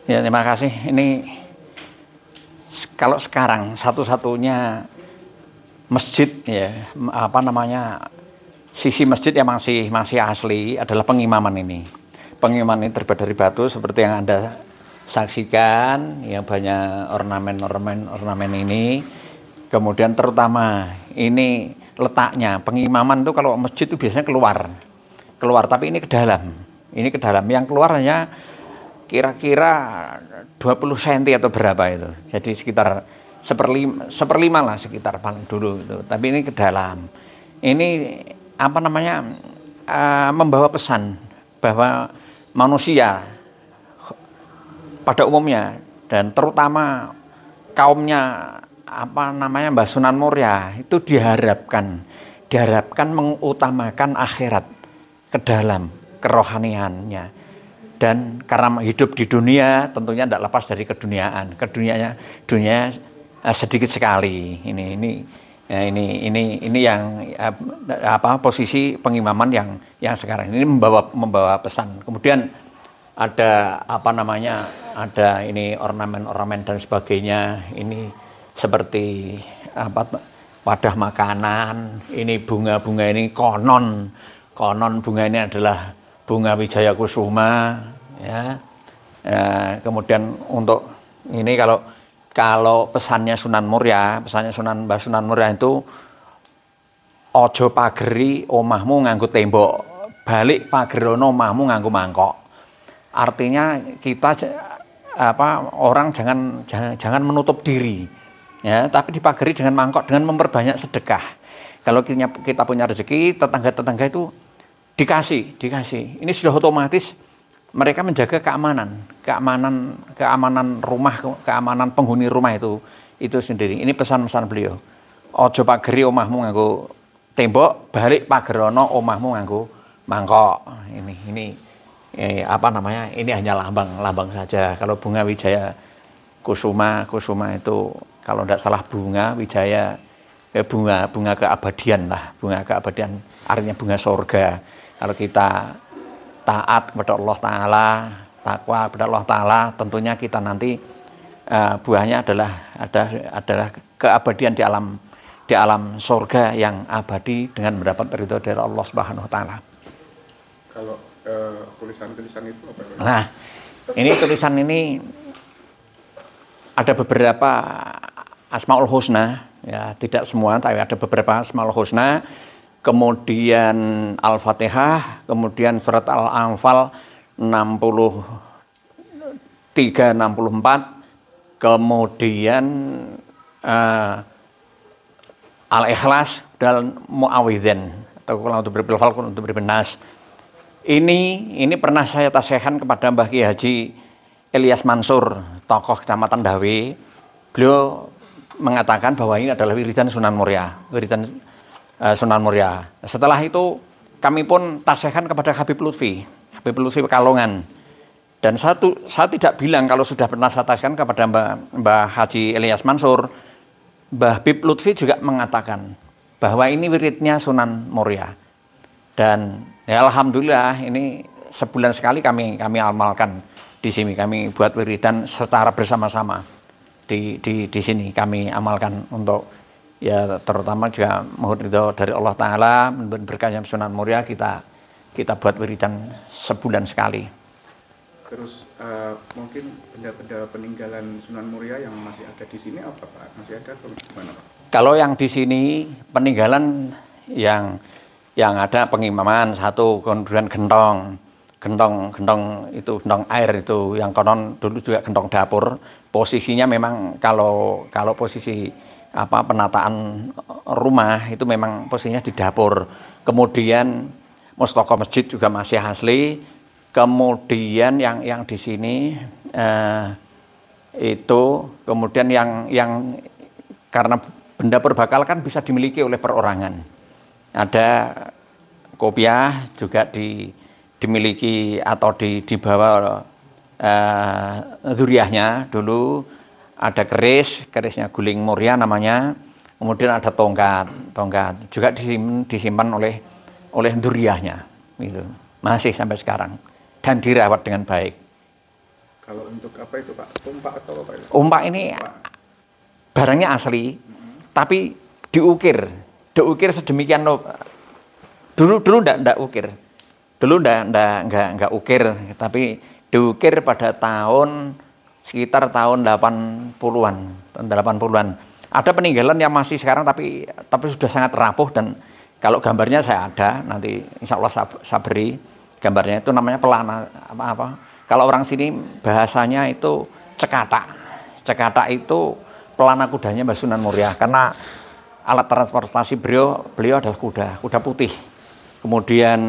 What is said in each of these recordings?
Ya, terima kasih. Ini kalau sekarang satu-satunya masjid ya, apa namanya, sisi masjid yang masih asli adalah pengimaman ini. Pengimaman ini terbuat dari batu seperti yang Anda saksikan, yang banyak ornamen ini. Kemudian terutama ini letaknya, pengimaman itu kalau masjid itu biasanya keluar, tapi ini ke dalam. Ini ke dalam, yang keluar hanya kira-kira 20 cm atau berapa itu. Jadi sekitar seperlima lah sekitar paling dulu itu. Tapi ini ke dalam. Ini apa namanya, membawa pesan bahwa manusia pada umumnya dan terutama kaumnya apa namanya Mbah Sunan Muria itu diharapkan mengutamakan akhirat ke dalam kerohaniannya, dan karena hidup di dunia tentunya tidak lepas dari keduniaan. Dunia sedikit sekali. Ini yang apa posisi pengimaman yang sekarang ini membawa pesan. Kemudian ada apa namanya, ada ini ornamen dan sebagainya. Ini seperti apa, wadah makanan. Ini bunga-bunga ini konon bunga ini adalah bunga Wijaya Kusuma ya. Kemudian untuk ini kalau pesannya Mbah Sunan Muria itu ojo pageri omahmu nganggo tembok, balik pagerono omahmu nganggo mangkok. Artinya kita orang jangan menutup diri ya, tapi dipageri dengan mangkok, dengan memperbanyak sedekah. Kalau kita punya rezeki, tetangga-tetangga itu dikasih. Ini sudah otomatis mereka menjaga keamanan rumah, keamanan penghuni rumah itu sendiri. Ini pesan-pesan beliau. Ojo pageri omahmu nganggo tembok, balik pagerono omahmu nganggo mangkok. Ini apa namanya? Ini hanya lambang saja. Kalau bunga Wijaya Kusuma itu kalau tidak salah bunga Wijaya, bunga keabadian lah, bunga keabadian artinya bunga surga. Kalau kita taat kepada Allah Ta'ala, takwa kepada Allah Ta'ala, tentunya kita nanti buahnya adalah keabadian di alam surga yang abadi dengan mendapat ridho dari Allah Subhanahu Wa Ta'ala. Kalau tulisan-tulisan itu apa? Nah, ini tulisan ini ada beberapa Asmaul Husna, ya tidak semua, tapi ada beberapa Asmaul Husna. Kemudian Al-Fatihah, kemudian surat Al-Anfal 63-64, kemudian Al-Ikhlas dan Mu'awidhin, atau kalau untuk berbilfal, untuk berbenas. Ini pernah saya tasihkan kepada Mbah Kiai Haji Ilyas Mansur, tokoh Kecamatan Dawe. Beliau mengatakan bahwa ini adalah wiridan Sunan Muria, Sunan Muria. Setelah itu kami pun tasihkan kepada Habib Lutfi Pekalongan. Dan saya tidak bilang kalau sudah pernah saya tasihkan kepada Mbah Haji Ilyas Mansur. Mbah Habib Lutfi juga mengatakan bahwa ini wiridnya Sunan Muria. Dan ya alhamdulillah ini sebulan sekali kami amalkan di sini. Kami buat wiridan secara bersama-sama di sini kami amalkan untuk ya terutama juga mohon ridho dari Allah Ta'ala, berkahnya Sunan Muria kita buat wiridan sebulan sekali. Terus mungkin benda-benda peninggalan Sunan Muria yang masih ada di sini apa Pak? Masih ada atau gimana Pak? Kalau yang di sini peninggalan yang ada pengimaman satu, kemudian gentong itu gentong air itu yang konon dulu juga gentong dapur. Posisinya memang kalau posisi penataan rumah itu memang posisinya di dapur. Kemudian mustaka masjid juga masih asli. Kemudian yang di sini itu kemudian yang karena benda berbakal kan bisa dimiliki oleh perorangan. Ada kopiah juga dimiliki atau dibawa zuriyahnya dulu. Ada kerisnya Guling Muria namanya. Kemudian ada tongkat juga disimpan oleh zuriyahnya. Itu masih sampai sekarang dan dirawat dengan baik. Kalau untuk apa itu Pak? Tumpak atau apa itu? Umpak ini barangnya asli, tapi diukir sedemikian rupa. Dulu ndak ukir, dulu nggak ukir, tapi diukir pada sekitar tahun 80-an, tahun 80-an. Ada peninggalan yang masih sekarang tapi sudah sangat rapuh, dan kalau gambarnya saya ada, nanti insya Allah saya beri gambarnya. Itu namanya pelana apa. Kalau orang sini bahasanya itu cekatak. Cekatak itu pelana kudanya Mbah Sunan Muria, karena alat transportasi beliau adalah kuda putih. Kemudian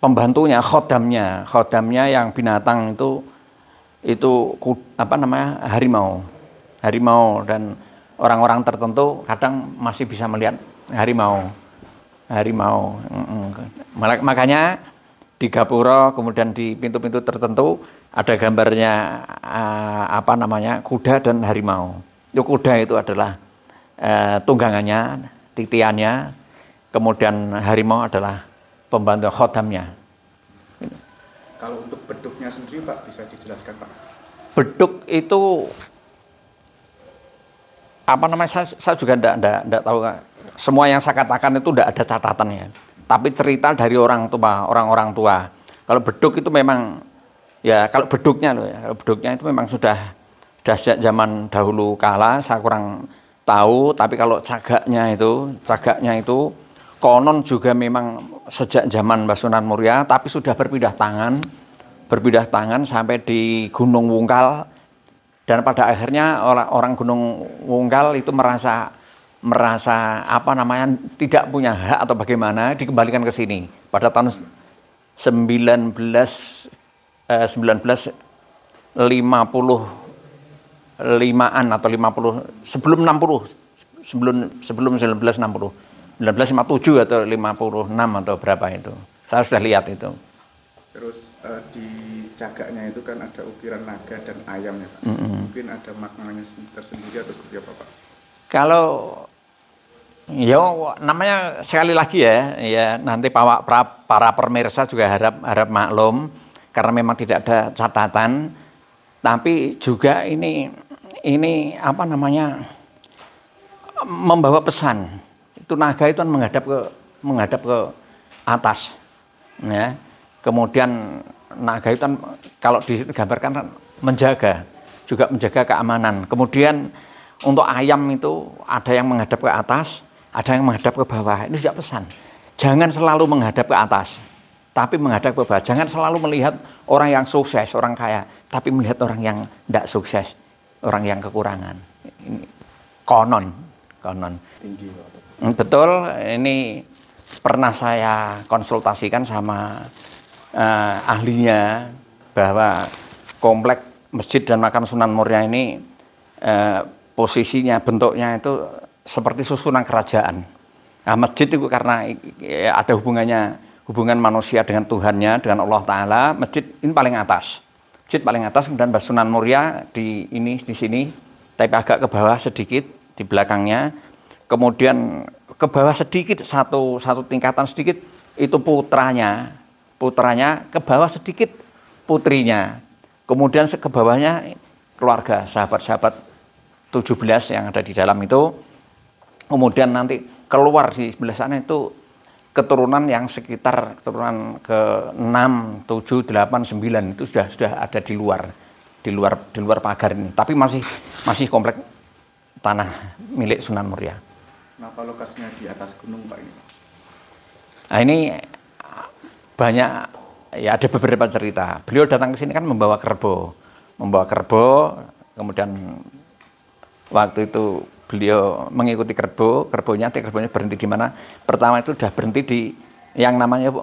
pembantunya, khodamnya yang binatang itu harimau, dan orang-orang tertentu kadang masih bisa melihat harimau. Makanya di gapura, kemudian di pintu-pintu tertentu ada gambarnya kuda dan harimau. Kuda itu adalah tunggangannya, titiannya, kemudian harimau adalah pembantu khodamnya. Kalau untuk beduknya sendiri Pak, bisa dijelaskan Pak? Beduk itu saya juga enggak tahu. Semua yang saya katakan itu enggak ada catatannya, tapi cerita dari orang-orang tua. Kalau beduk itu memang, ya kalau beduknya itu memang sudah sejak zaman dahulu kala, saya kurang tahu. Tapi kalau cagaknya itu konon juga memang sejak zaman Mbah Sunan Muria, tapi sudah berpindah tangan sampai di Gunung Wungkal, dan pada akhirnya orang Gunung Wungkal itu merasa tidak punya hak atau bagaimana, dikembalikan ke sini pada tahun 1955-an atau 50, sebelum 1960, 1957 atau 56 atau berapa itu. Saya sudah lihat itu. Terus di cagaknya itu kan ada ukiran naga dan ayam ya Pak. Mungkin ada maknanya tersendiri atau seperti apa Pak? Kalau namanya sekali lagi ya nanti para pemirsa juga harap maklum, karena memang tidak ada catatan, tapi juga ini membawa pesan. Itu naga itu kan menghadap ke atas, ya. Kemudian naga itu kan kalau digambarkan kan menjaga keamanan. Kemudian untuk ayam itu ada yang menghadap ke atas, ada yang menghadap ke bawah. Ini juga pesan. Jangan selalu menghadap ke atas, tapi menghadap ke bawah. Jangan selalu melihat orang yang sukses, orang kaya, tapi melihat orang yang tidak sukses, orang yang kekurangan. Ini konon. Tinggi. Betul, ini pernah saya konsultasikan sama ahlinya, bahwa komplek masjid dan makam Sunan Muria ini posisinya, bentuknya itu seperti susunan kerajaan. Nah, masjid itu karena ada hubungan manusia dengan Tuhannya, dengan Allah Ta'ala. Masjid ini paling atas. Kemudian Mbah Sunan Muria di sini, tapi agak ke bawah sedikit di belakangnya. Kemudian ke bawah sedikit, satu tingkatan sedikit itu putranya, ke bawah sedikit putrinya. Kemudian ke bawahnya keluarga, sahabat-sahabat 17 yang ada di dalam itu. Kemudian nanti keluar di sebelah sana itu keturunan yang sekitar keturunan ke 6, 7, 8, 9 itu sudah ada di luar pagar ini. Tapi masih komplek tanah milik Sunan Muria. Kenapa lokasinya di atas gunung Pak ini? Nah, ini banyak, ya ada beberapa cerita. Beliau datang ke sini kan membawa kerbau, kemudian waktu itu beliau mengikuti kerbaunya berhenti di mana? Pertama itu sudah berhenti di yang namanya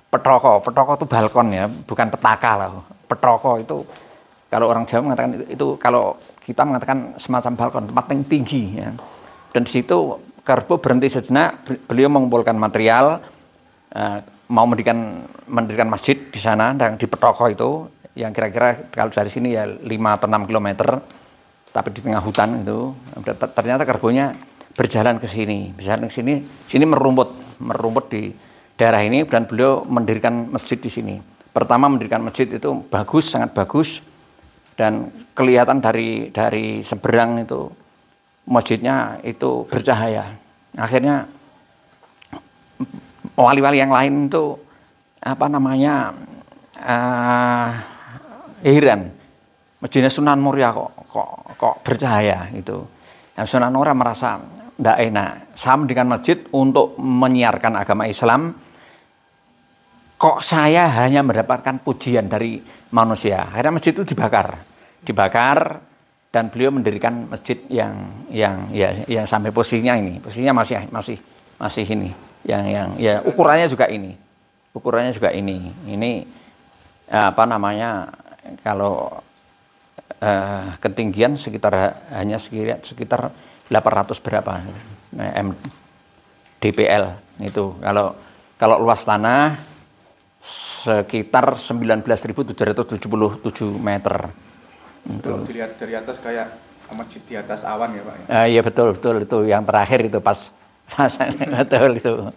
petoko itu balkon ya, bukan petaka lah. Petoko itu kalau orang Jawa mengatakan itu, kalau kita mengatakan semacam balkon, tempat yang tinggi ya. Dan di situ kerbau berhenti sejenak, beliau mengumpulkan material, mau mendirikan masjid di sana, dan di Petoko itu yang kira-kira kalau dari sini ya 5 atau 6 km, tapi di tengah hutan itu. Ternyata kerbaunya berjalan ke sini, merumput di daerah ini, dan beliau mendirikan masjid di sini. pertama mendirikan masjid itu bagus, sangat bagus, dan kelihatan dari seberang itu masjidnya itu bercahaya. Akhirnya wali-wali yang lain itu heran, masjidnya Sunan Muria kok bercahaya itu. Yang Sunan Muria merasa tidak enak, sama dengan masjid untuk menyiarkan agama Islam, kok saya hanya mendapatkan pujian dari manusia. Akhirnya masjid itu dibakar, dan beliau mendirikan masjid yang sampai posisinya masih ini, yang ya ukurannya juga ini, ini kalau ketinggian sekitar 800 berapa DPL itu. Kalau luas tanah sekitar 19.777 meter. Kalau dilihat dari atas kayak masjid di atas awan ya Pak? Iya betul itu yang terakhir itu pas betul itu.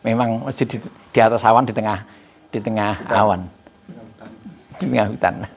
Memang masjid di atas awan, di tengah awan, di tengah hutan.